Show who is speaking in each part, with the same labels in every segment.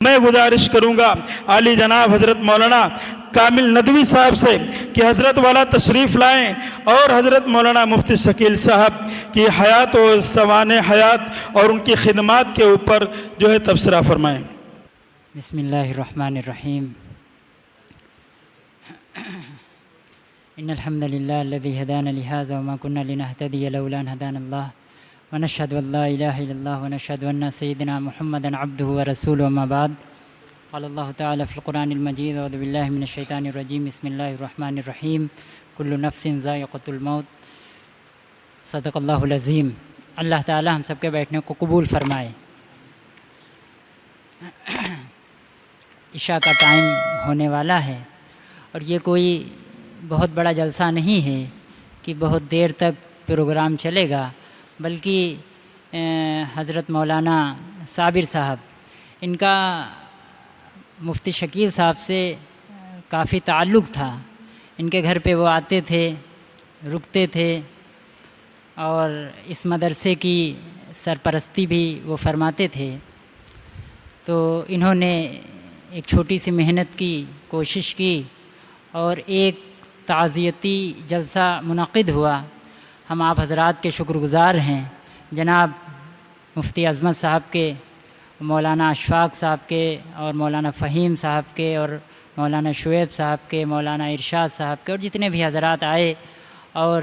Speaker 1: میں گزارش کروں گا عالی جناب حضرت مولانا کامل ندوی صاحب سے کہ حضرت والا تشریف لائیں اور حضرت مولانا مفتی شکیل صاحب کی حیات و سوانح حیات اور ان کی خدمات کے اوپر جو ہے تبصرہ فرمائیں۔
Speaker 2: بسم اللہ الرحمن الرحیم۔ ان الحمد للہ الذی ہدانا لہذا وما كنا لنهتدی لولا ان ہدانا اللہ ونشهد ان لا الہ الا اللہ ونشهد ان سیدنا محمدا عبدہ ورسولہ اما بعد۔ قال اللہ تعالی فی القرآن المجید اعوذ باللہ من الشیطان الرجیم بسم اللہ الرحمن الرحیم کل نفس ذائقۃ الموت صدق اللہ العظیم۔ اللہ تعالی ہم سب کے بیٹھنے کو قبول فرمائے۔ عشاء کا ٹائم ہونے والا ہے اور یہ کوئی بہت بڑا جلسہ نہیں ہے کہ بہت دیر تک پروگرام چلے گا، بلکہ حضرت مولانا صابر صاحب، ان کا مفتی شکیل صاحب سے کافی تعلق تھا۔ ان کے گھر پہ وہ آتے تھے، رکتے تھے اور اس مدرسے کی سرپرستی بھی وہ فرماتے تھے۔ تو انہوں نے ایک چھوٹی سی محنت کی کوشش کی اور ایک تعزیتی جلسہ منعقد ہوا۔ ہم آپ حضرات کے شکر گزار ہیں، جناب مفتی عظمت صاحب کے، مولانا اشفاق صاحب کے اور مولانا فہیم صاحب کے اور مولانا شعیب صاحب کے، مولانا ارشاد صاحب کے اور جتنے بھی حضرات آئے، اور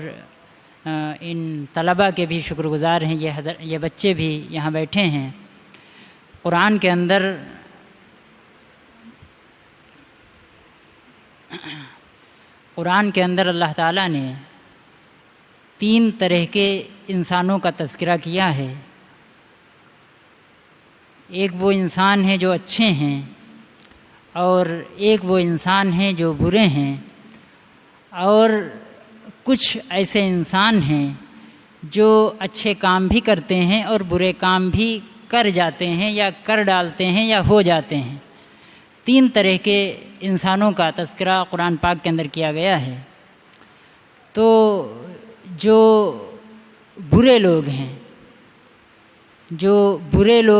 Speaker 2: ان طلباء کے بھی شکر گزار ہیں۔ یہ بچے بھی یہاں بیٹھے ہیں۔ قرآن کے اندر اللہ تعالیٰ نے 3 طرح کے انسانوں کا تذکرہ کیا ہے۔ ایک وہ انسان ہیں جو اچھے ہیں اور ایک وہ انسان ہیں جو برے ہیں، اور کچھ ایسے انسان ہیں جو اچھے کام بھی کرتے ہیں اور برے کام بھی کر جاتے ہیں یا کر ڈالتے ہیں یا ہو جاتے ہیں۔ 3 طرح کے انسانوں کا تذکرہ قرآن پاک کے اندر کیا گیا ہے۔ تو جو برے لوگ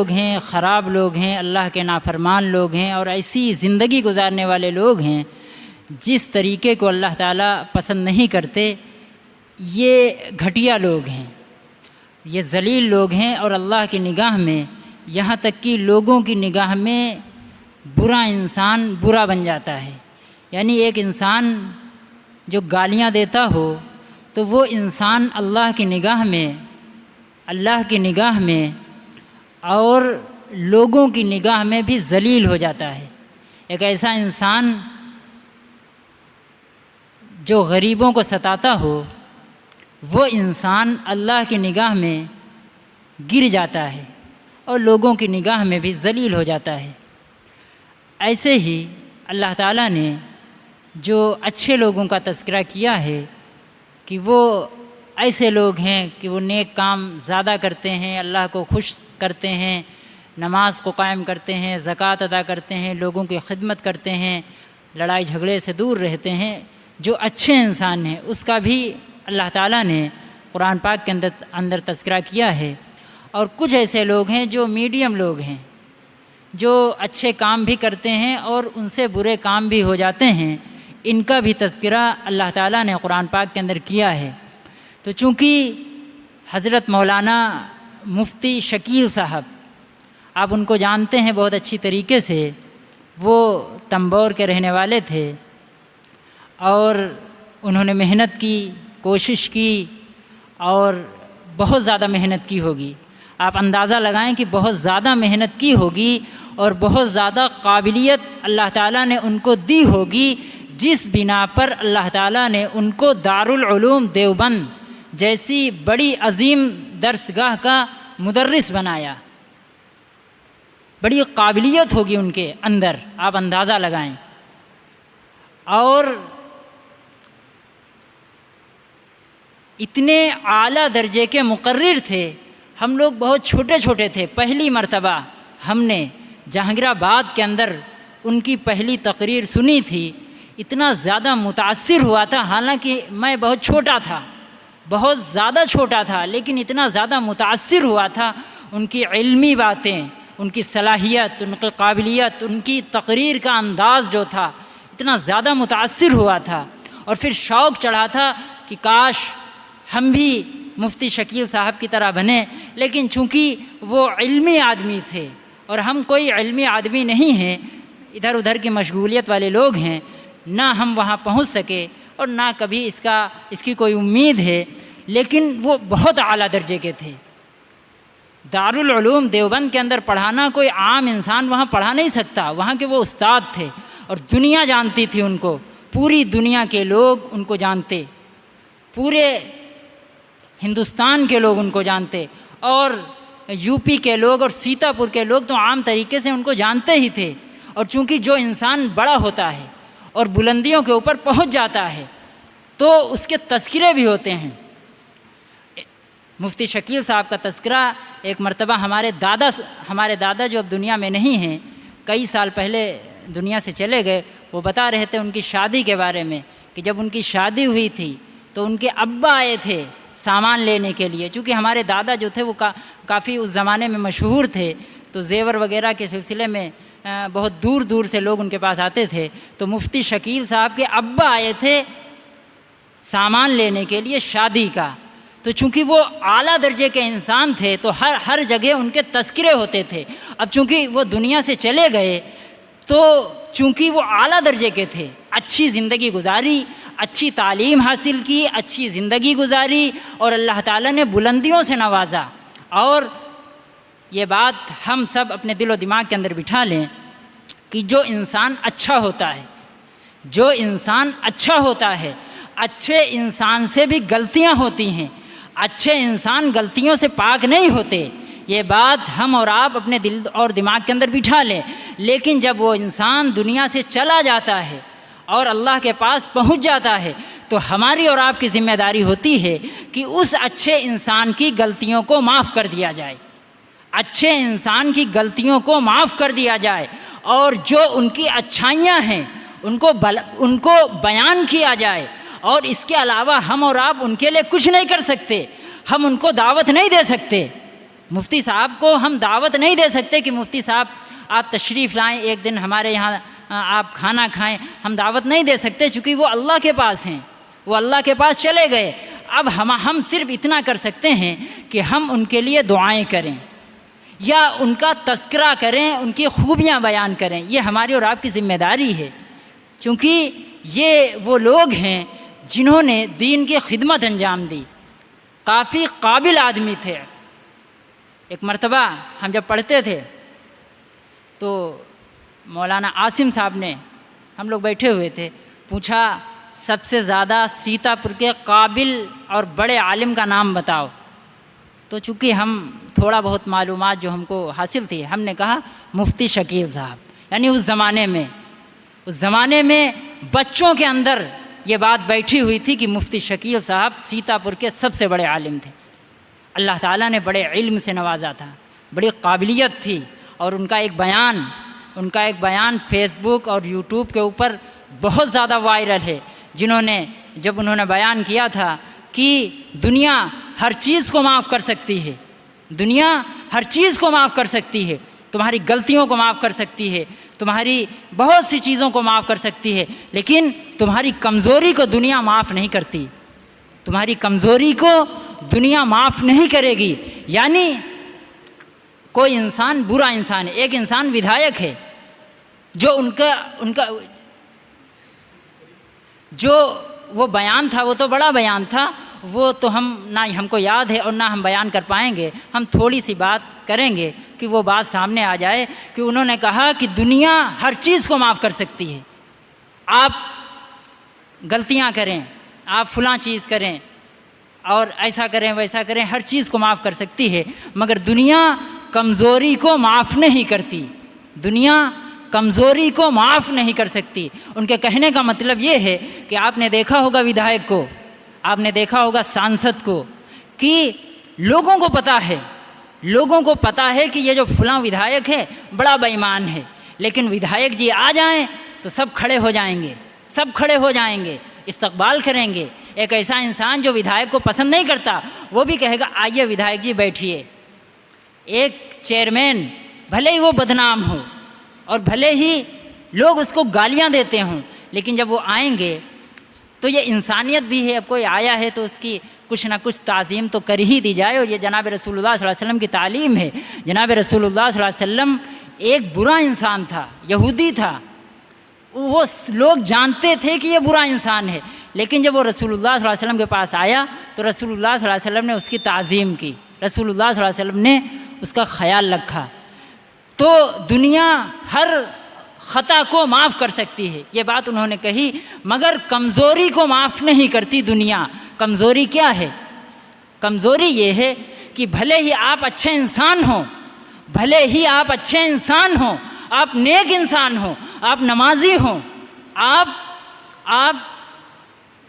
Speaker 2: ہیں، خراب لوگ ہیں، اللہ کے نافرمان لوگ ہیں اور ایسی زندگی گزارنے والے لوگ ہیں جس طریقے کو اللہ تعالیٰ پسند نہیں کرتے، یہ گھٹیا لوگ ہیں، یہ ذلیل لوگ ہیں، اور اللہ کی نگاہ میں، یہاں تک کہ لوگوں کی نگاہ میں برا انسان برا بن جاتا ہے۔ یعنی ایک انسان جو گالیاں دیتا ہو تو وہ انسان اللہ کی نگاہ میں اور لوگوں کی نگاہ میں بھی ذلیل ہو جاتا ہے۔ ایک ایسا انسان جو غریبوں کو ستاتا ہو، وہ انسان اللہ کی نگاہ میں گر جاتا ہے اور لوگوں کی نگاہ میں بھی ذلیل ہو جاتا ہے۔ ایسے ہی اللہ تعالیٰ نے جو اچھے لوگوں کا تذکرہ کیا ہے کہ وہ ایسے لوگ ہیں کہ وہ نیک کام زیادہ کرتے ہیں، اللہ کو خوش کرتے ہیں، نماز کو قائم کرتے ہیں، زکوٰۃ ادا کرتے ہیں، لوگوں کی خدمت کرتے ہیں، لڑائی جھگڑے سے دور رہتے ہیں۔ جو اچھے انسان ہیں اس کا بھی اللہ تعالیٰ نے قرآن پاک کے اندر تذکرہ کیا ہے۔ اور کچھ ایسے لوگ ہیں جو میڈیم لوگ ہیں، جو اچھے کام بھی کرتے ہیں اور ان سے برے کام بھی ہو جاتے ہیں، ان کا بھی تذکرہ اللہ تعالیٰ نے قرآن پاک کے اندر کیا ہے۔ تو چونکہ حضرت مولانا مفتی شکیل صاحب، آپ ان کو جانتے ہیں بہت اچھی طریقے سے، وہ تنبور کے رہنے والے تھے اور انہوں نے محنت کی، کوشش کی اور بہت زیادہ محنت کی ہوگی۔ آپ اندازہ لگائیں کہ بہت زیادہ محنت کی ہوگی اور بہت زیادہ قابلیت اللہ تعالیٰ نے ان کو دی ہوگی، جس بنا پر اللہ تعالیٰ نے ان کو دارالعلوم دیوبند جیسی بڑی عظیم درسگاہ کا مدرس بنایا۔ بڑی قابلیت ہوگی ان کے اندر، آپ اندازہ لگائیں۔ اور اتنے اعلیٰ درجے کے مقرر تھے، ہم لوگ بہت چھوٹے چھوٹے تھے۔ پہلی مرتبہ ہم نے جہانگیر آباد کے اندر ان کی پہلی تقریر سنی تھی، اتنا زیادہ متاثر ہوا تھا، حالانکہ میں بہت چھوٹا تھا، بہت زیادہ چھوٹا تھا، لیکن اتنا زیادہ متاثر ہوا تھا ان کی علمی باتیں ان کی صلاحیت، ان کی قابلیت، ان کی تقریر کا انداز جو تھا اتنا زیادہ متاثر ہوا تھا، اور پھر شوق چڑھا تھا کہ کاش ہم بھی مفتی شکیل صاحب کی طرح بنیں، لیکن چونکہ وہ علمی آدمی تھے اور ہم کوئی علمی آدمی نہیں ہیں، ادھر ادھر کی مشغولیت والے لوگ ہیں، نہ ہم وہاں پہنچ سکے اور نہ کبھی اس کی کوئی امید ہے، لیکن وہ بہت اعلیٰ درجے کے تھے۔ دارالعلوم دیوبند کے اندر پڑھانا کوئی عام انسان وہاں پڑھا نہیں سکتا، وہاں کے وہ استاد تھے اور دنیا جانتی تھی ان کو، پوری دنیا کے لوگ ان کو جانتے، پورے ہندوستان کے لوگ ان کو جانتے، اور یو پی کے لوگ اور سیتاپور کے لوگ تو عام طریقے سے ان کو جانتے ہی تھے۔ اور چونکہ جو انسان بڑا ہوتا ہے اور بلندیوں کے اوپر پہنچ جاتا ہے تو اس کے تذکرے بھی ہوتے ہیں۔ مفتی شکیل صاحب کا تذکرہ ایک مرتبہ ہمارے دادا جو اب دنیا میں نہیں ہیں، کئی سال پہلے دنیا سے چلے گئے، وہ بتا رہے تھے ان کی شادی کے بارے میں کہ جب ان کی شادی ہوئی تھی تو ان کے ابا آئے تھے سامان لینے کے لیے، چونکہ ہمارے دادا جو تھے وہ کافی اس زمانے میں مشہور تھے، تو زیور وغیرہ کے سلسلے میں بہت دور دور سے لوگ ان کے پاس آتے تھے، تو مفتی شکیل صاحب کے ابا آئے تھے سامان لینے کے لیے شادی کا، تو چونکہ وہ اعلیٰ درجے کے انسان تھے تو ہر جگہ ان کے تذکرے ہوتے تھے۔ اب چونکہ وہ دنیا سے چلے گئے تو چونکہ وہ اعلیٰ درجے کے تھے، اچھی زندگی گزاری، اچھی تعلیم حاصل کی، اچھی زندگی گزاری، اور اللہ تعالیٰ نے بلندیوں سے نوازا۔ اور یہ بات ہم سب اپنے دل و دماغ کے اندر بٹھا لیں کہ جو انسان اچھا ہوتا ہے، اچھے انسان سے بھی غلطیاں ہوتی ہیں، اچھے انسان غلطیوں سے پاک نہیں ہوتے، یہ بات ہم اور آپ اپنے دل اور دماغ کے اندر بٹھا لیں۔ لیکن جب وہ انسان دنیا سے چلا جاتا ہے اور اللہ کے پاس پہنچ جاتا ہے تو ہماری اور آپ کی ذمہ داری ہوتی ہے کہ اس اچھے انسان کی غلطیوں کو معاف کر دیا جائے، اچھے انسان کی غلطیوں کو معاف کر دیا جائے، اور جو ان کی اچھائیاں ہیں ان کو بیان کیا جائے۔ اور اس کے علاوہ ہم اور آپ ان کے لیے کچھ نہیں کر سکتے، ہم ان کو دعوت نہیں دے سکتے، مفتی صاحب کو ہم دعوت نہیں دے سکتے کہ مفتی صاحب آپ تشریف لائیں، ایک دن ہمارے یہاں آپ کھانا کھائیں، ہم دعوت نہیں دے سکتے، چونکہ وہ اللہ کے پاس ہیں، وہ اللہ کے پاس چلے گئے۔ اب ہم صرف اتنا کر سکتے ہیں کہ ہم ان کے لیے دعائیں کریں یا ان کا تذکرہ کریں، ان کی خوبیاں بیان کریں، یہ ہماری اور آپ کی ذمہ داری ہے، چونکہ یہ وہ لوگ ہیں جنہوں نے دین کی خدمت انجام دی، کافی قابل آدمی تھے۔ ایک مرتبہ ہم جب پڑھتے تھے تو مولانا عاصم صاحب نے، ہم لوگ بیٹھے ہوئے تھے، پوچھا سب سے زیادہ سیتاپور کے قابل اور بڑے عالم کا نام بتاؤ، تو چونکہ ہم تھوڑا بہت معلومات جو ہم کو حاصل تھی، ہم نے کہا مفتی شکیل صاحب۔ یعنی اس زمانے میں بچوں کے اندر یہ بات بیٹھی ہوئی تھی کہ مفتی شکیل صاحب سیتاپور کے سب سے بڑے عالم تھے، اللہ تعالیٰ نے بڑے علم سے نوازا تھا، بڑی قابلیت تھی، اور ان کا ایک بیان فیس بک اور یوٹیوب کے اوپر بہت زیادہ وائرل ہے، جب انہوں نے بیان کیا تھا کہ دنیا ہر چیز کو معاف کر سکتی ہے، دنیا ہر چیز کو معاف کر سکتی ہے، تمہاری غلطیوں کو معاف کر سکتی ہے، تمہاری بہت سی چیزوں کو معاف کر سکتی ہے، لیکن تمہاری کمزوری کو دنیا معاف نہیں کرتی، تمہاری کمزوری کو دنیا معاف نہیں کرے گی۔ یعنی کوئی انسان برا انسان ہے، ایک انسان ودھایک ہے جو ان کا جو وہ بیان تھا وہ تو بڑا بیان تھا، وہ تو نہ ہم کو یاد ہے اور نہ ہم بیان کر پائیں گے، ہم تھوڑی سی بات کریں گے کہ وہ بات سامنے آ جائے کہ انہوں نے کہا کہ دنیا ہر چیز کو معاف کر سکتی ہے، آپ غلطیاں کریں، آپ فلاں چیز کریں اور ایسا کریں ویسا کریں، ہر چیز کو معاف کر سکتی ہے، مگر دنیا کمزوری کو معاف نہیں کرتی، دنیا کمزوری کو معاف نہیں کر سکتی۔ ان کے کہنے کا مطلب یہ ہے کہ آپ نے دیکھا ہوگا ودھایک کو، آپ نے دیکھا ہوگا سانسد کو، کہ لوگوں کو پتہ ہے کہ یہ جو فلاں ودھایک ہے بڑا بے ایمان ہے، لیکن ودھایک جی آ جائیں تو سب کھڑے ہو جائیں گے، استقبال کریں گے۔ ایک ایسا انسان جو ودھایک کو پسند نہیں کرتا وہ بھی کہے گا آئیے ودھایک جی بیٹھیے۔ ایک چیئرمین بھلے ہی وہ بدنام ہو اور بھلے ہی لوگ اس کو گالیاں دیتے ہوں، لیکن جب وہ آئیں گے تو یہ انسانیت بھی ہے، اب کوئی آیا ہے تو اس کی کچھ نہ کچھ تعظیم تو کر ہی دی جائے، اور یہ جناب رسول اللہ صلی اللہ علیہ وسلم کی تعلیم ہے۔ جناب رسول اللہ صلی اللہ علیہ وسلم ایک برا انسان تھا، یہودی تھا، وہ لوگ جانتے تھے کہ یہ برا انسان ہے، لیکن جب وہ رسول اللہ صلی اللہ علیہ وسلم کے پاس آیا تو رسول اللہ صلی اللہ علیہ وسلم نے اس کی تعظیم کی، رسول اللہ صلی اللہ علیہ وسلم نے اس کا خیال رکھا۔ تو دنیا ہر خطا کو معاف کر سکتی ہے، یہ بات انہوں نے کہی، مگر کمزوری کو معاف نہیں کرتی دنیا۔ کمزوری کیا ہے؟ کمزوری یہ ہے کہ بھلے ہی آپ اچھے انسان ہوں، بھلے ہی آپ اچھے انسان ہوں، آپ نیک انسان ہوں، آپ نمازی ہوں، آپ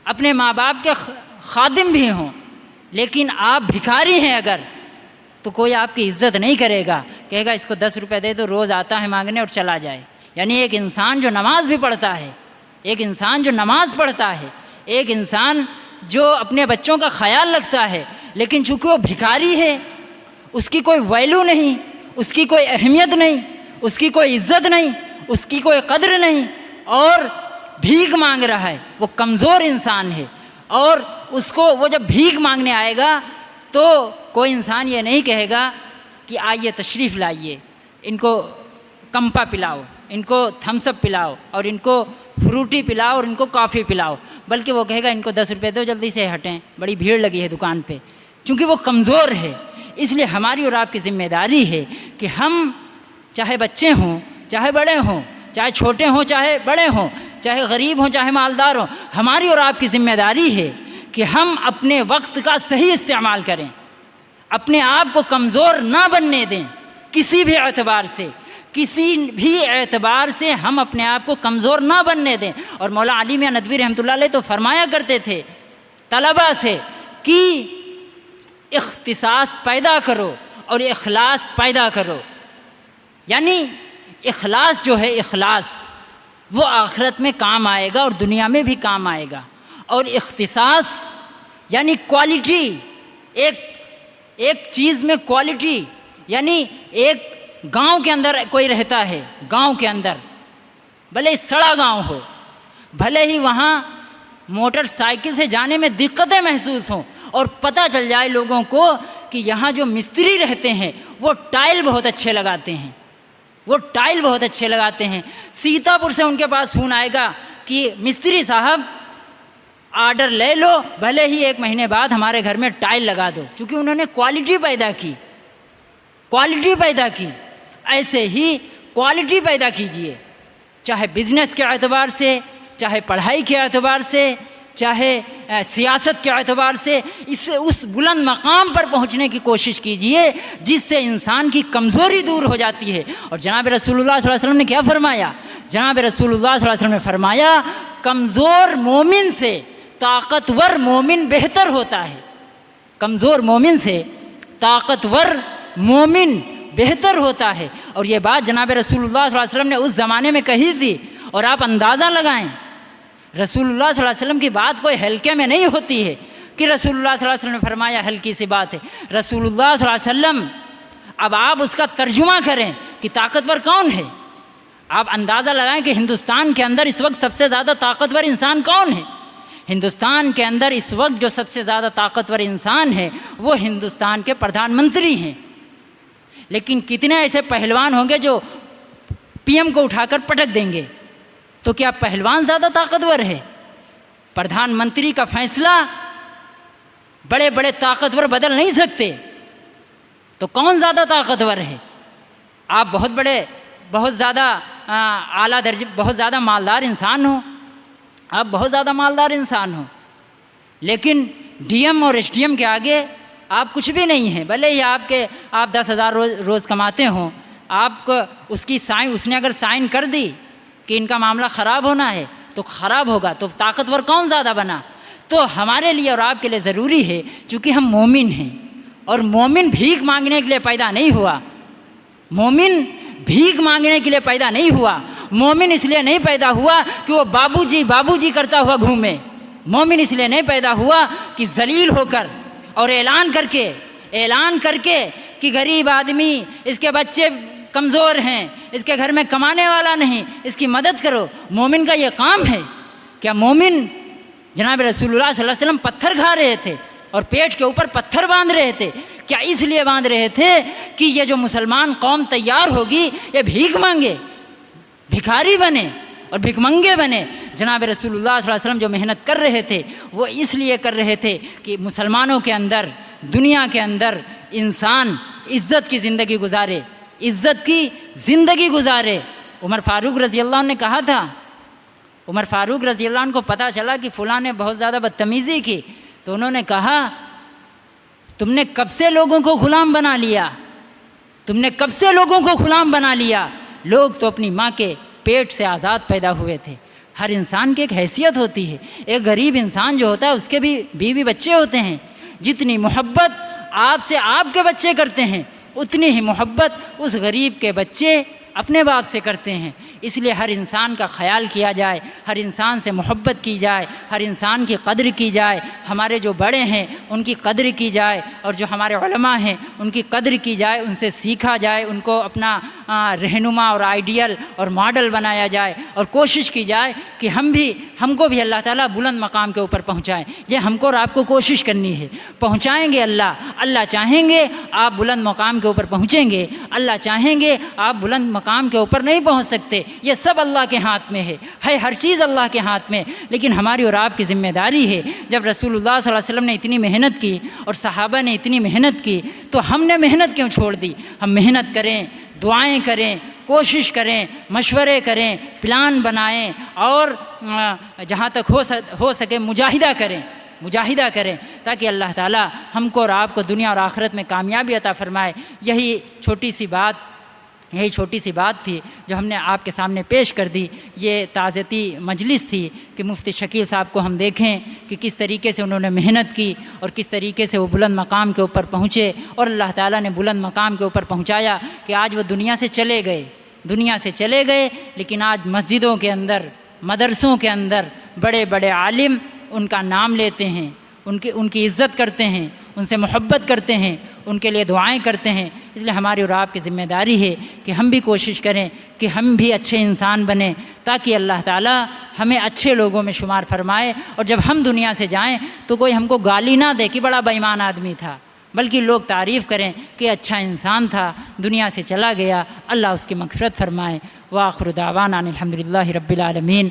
Speaker 2: اپنے ماں باپ کے خادم بھی ہوں، لیکن آپ بھکاری ہیں اگر، تو کوئی آپ کی عزت نہیں کرے گا، کہے گا اس کو 10 روپے دے دو، روز آتا ہے مانگنے اور چلا جائے۔ یعنی ایک انسان جو نماز بھی پڑھتا ہے، ایک انسان جو نماز پڑھتا ہے، ایک انسان جو اپنے بچوں کا خیال رکھتا ہے، لیکن چونکہ وہ بھکاری ہے، اس کی کوئی ویلیو نہیں، اس کی کوئی اہمیت نہیں، اس کی کوئی عزت نہیں، اس کی کوئی قدر نہیں، اور بھیک مانگ رہا ہے، وہ کمزور انسان ہے۔ اور اس کو وہ جب بھیک مانگنے آئے گا تو کوئی انسان یہ نہیں کہے گا کہ آئیے تشریف لائیے، ان کو کمپا پلاؤ، ان کو تھمس اپ پلاؤ، اور ان کو فروٹی پلاؤ، اور ان کو کافی پلاؤ، بلکہ وہ کہے گا ان کو 10 روپے دو، جلدی سے ہٹیں، بڑی بھیڑ لگی ہے دکان پہ، چونکہ وہ کمزور ہے۔ اس لیے ہماری اور آپ کی ذمہ داری ہے کہ ہم چاہے بچے ہوں، چاہے بڑے ہوں، چاہے چھوٹے ہوں، چاہے بڑے ہوں، چاہے غریب ہوں، چاہے مالدار ہوں، ہماری اور آپ کی ذمہ داری ہے کہ ہم اپنے وقت کا صحیح استعمال کریں، اپنے آپ کو کمزور نہ بننے دیں، کسی بھی اعتبار سے، کسی بھی اعتبار سے ہم اپنے آپ کو کمزور نہ بننے دیں۔ اور مولا علی میاں ندوی رحمۃ اللہ علیہ تو فرمایا کرتے تھے طلباء سے کہ اختصاص پیدا کرو اور اخلاص پیدا کرو، یعنی اخلاص جو ہے، اخلاص وہ آخرت میں کام آئے گا اور دنیا میں بھی کام آئے گا، اور اختصاص یعنی کوالٹی، ایک چیز میں کوالٹی، یعنی ایک گاؤں کے اندر کوئی رہتا ہے، گاؤں کے اندر بھلے سڑا گاؤں ہو، بھلے ہی وہاں موٹر سائیکل سے جانے میں دقتیں محسوس ہوں، اور پتہ چل جائے لوگوں کو کہ یہاں جو مستری رہتے ہیں وہ ٹائل بہت اچھے لگاتے ہیں، وہ ٹائل بہت اچھے لگاتے ہیں، سیتا پور سے ان کے پاس فون آئے گا کہ مستری صاحب آرڈر لے لو، بھلے ہی 1 مہینے بعد ہمارے گھر میں ٹائل لگا دو، کیونکہ انہوں نے کوالٹی پیدا کی، کوالٹی پیدا کی۔ ایسے ہی کوالٹی پیدا کیجئے، چاہے بزنس کے اعتبار سے، چاہے پڑھائی کے اعتبار سے، چاہے سیاست کے اعتبار سے، اس بلند مقام پر پہنچنے کی کوشش کیجئے جس سے انسان کی کمزوری دور ہو جاتی ہے۔ اور جناب رسول اللہ صلی اللہ علیہ وسلم نے کیا فرمایا؟ جناب رسول اللہ صلی اللہ علیہ وسلم نے فرمایا کمزور مومن سے طاقتور مومن بہتر ہوتا ہے، کمزور مومن سے طاقتور مومن بہتر ہوتا ہے۔ اور یہ بات جناب رسول اللہ صلی اللہ علیہ وسلم نے اس زمانے میں کہی تھی، اور آپ اندازہ لگائیں رسول اللہ صلی اللہ علیہ وسلم کی بات کوئی ہلکے میں نہیں ہوتی ہے کہ رسول اللہ صلی اللہ علیہ وسلم نے فرمایا ہلکی سی بات ہے۔ رسول اللہ صلی اللہ علیہ وسلم، اب آپ اس کا ترجمہ کریں کہ طاقتور کون ہے، آپ اندازہ لگائیں کہ ہندوستان کے اندر اس وقت سب سے زیادہ طاقتور انسان کون ہے۔ ہندوستان کے اندر اس وقت جو سب سے زیادہ طاقتور انسان ہے وہ ہندوستان کے پردھان منتری ہیں، لیکن کتنے ایسے پہلوان ہوں گے جو پی ایم کو اٹھا کر پٹک دیں گے؟ تو کیا پہلوان زیادہ طاقتور ہے؟ پردھان منتری کا فیصلہ بڑے بڑے طاقتور بدل نہیں سکتے، تو کون زیادہ طاقتور ہے؟ آپ بہت بڑے، بہت زیادہ اعلیٰ درجے، بہت زیادہ مالدار انسان ہو، آپ بہت زیادہ مالدار انسان ہو، لیکن ڈی ایم اور ایس ڈی ایم کے آگے آپ کچھ بھی نہیں ہیں، بھلے ہی آپ 10,000 روز کماتے ہوں، آپ کو اس نے اگر سائن کر دی کہ ان کا معاملہ خراب ہونا ہے تو خراب ہوگا، تو طاقتور کون زیادہ بنا؟ تو ہمارے لیے اور آپ کے لیے ضروری ہے، چونکہ ہم مومن ہیں، اور مومن بھیک مانگنے کے لیے پیدا نہیں ہوا، مومن بھیک مانگنے کے لیے پیدا نہیں ہوا، مومن اس لیے نہیں پیدا ہوا کہ وہ بابو جی کرتا ہوا گھومے، مومن اس لیے نہیں پیدا ہوا کہ ذلیل ہو کر اور اعلان کر کے کہ غریب آدمی، اس کے بچے کمزور ہیں، اس کے گھر میں کمانے والا نہیں، اس کی مدد کرو۔ مومن کا یہ کام ہے۔ کیا مومن جناب رسول اللہ صلی اللہ علیہ وسلم پتھر کھا رہے تھے اور پیٹ کے اوپر پتھر باندھ رہے تھے؟ کیا اس لیے باندھ رہے تھے کہ یہ جو مسلمان قوم تیار ہوگی یہ بھیک مانگے، بھکاری بنے اور بھک منگے بنے؟ جناب رسول اللہ صلی اللہ علیہ وسلم جو محنت کر رہے تھے وہ اس لیے کر رہے تھے کہ مسلمانوں کے اندر، دنیا کے اندر انسان عزت کی زندگی گزارے، عزت کی زندگی گزارے۔ عمر فاروق رضی اللہ عنہ نے کہا تھا، عمر فاروق رضی اللہ عنہ کو پتہ چلا کہ فلاں نے بہت زیادہ بدتمیزی کی، تو انہوں نے کہا تم نے کب سے لوگوں کو غلام بنا لیا؟ تم نے کب سے لوگوں کو غلام بنا لیا؟ لوگ تو اپنی ماں کے پیٹ سے آزاد پیدا ہوئے تھے۔ ہر انسان کی ایک حیثیت ہوتی ہے۔ ایک غریب انسان جو ہوتا ہے اس کے بھی بیوی بچے ہوتے ہیں۔ جتنی محبت آپ سے آپ کے بچے کرتے ہیں اتنی ہی محبت اس غریب کے بچے اپنے باپ سے کرتے ہیں۔ اس لیے ہر انسان کا خیال کیا جائے، ہر انسان سے محبت کی جائے، ہر انسان کی قدر کی جائے۔ ہمارے جو بڑے ہیں ان کی قدر کی جائے، اور جو ہمارے علماء ہیں ان کی قدر کی جائے، ان سے سیکھا جائے، ان کو اپنا رہنما اور آئیڈیل اور ماڈل بنایا جائے، اور کوشش کی جائے کہ ہم کو بھی اللہ تعالیٰ بلند مقام کے اوپر پہنچائیں۔ یہ ہم کو اور آپ کو کوشش کرنی ہے۔ پہنچائیں گے اللہ چاہیں گے آپ بلند مقام کے اوپر پہنچیں گے، اللہ چاہیں گے آپ بلند مقام کے اوپر نہیں پہنچ سکتے۔ یہ سب اللہ کے ہاتھ میں ہے ہر چیز اللہ کے ہاتھ میں، لیکن ہماری اور آپ کی ذمہ داری ہے۔ جب رسول اللہ صلی اللہ علیہ وسلم نے اتنی محنت کی اور صحابہ نے اتنی محنت کی تو ہم نے محنت کیوں چھوڑ دی؟ ہم محنت کریں، دعائیں کریں، کوشش کریں، مشورے کریں، پلان بنائیں، اور جہاں تک ہو سکے مجاہدہ کریں تاکہ اللہ تعالیٰ ہم کو اور آپ کو دنیا اور آخرت میں کامیابی عطا فرمائے۔ یہی چھوٹی سی بات تھی جو ہم نے آپ کے سامنے پیش کر دی۔ یہ تعزیتی مجلس تھی کہ مفتی شکیل صاحب کو ہم دیکھیں کہ کس طریقے سے انہوں نے محنت کی اور کس طریقے سے وہ بلند مقام کے اوپر پہنچے، اور اللہ تعالیٰ نے بلند مقام کے اوپر پہنچایا کہ آج وہ دنیا سے چلے گئے، لیکن آج مسجدوں کے اندر، مدرسوں کے اندر بڑے بڑے عالم ان کا نام لیتے ہیں، ان کی عزت کرتے ہیں، ان سے محبت کرتے ہیں، ان کے لیے دعائیں کرتے ہیں۔ اس لیے ہماری اور آپ کی ذمہ داری ہے کہ ہم بھی کوشش کریں کہ ہم بھی اچھے انسان بنیں، تاکہ اللہ تعالیٰ ہمیں اچھے لوگوں میں شمار فرمائے، اور جب ہم دنیا سے جائیں تو کوئی ہم کو گالی نہ دے کہ بڑا بے ایمان آدمی تھا، بلکہ لوگ تعریف کریں کہ اچھا انسان تھا، دنیا سے چلا گیا، اللہ اس کی مغفرت فرمائے۔ وآخر دعوانا الحمدللہ رب العالمین۔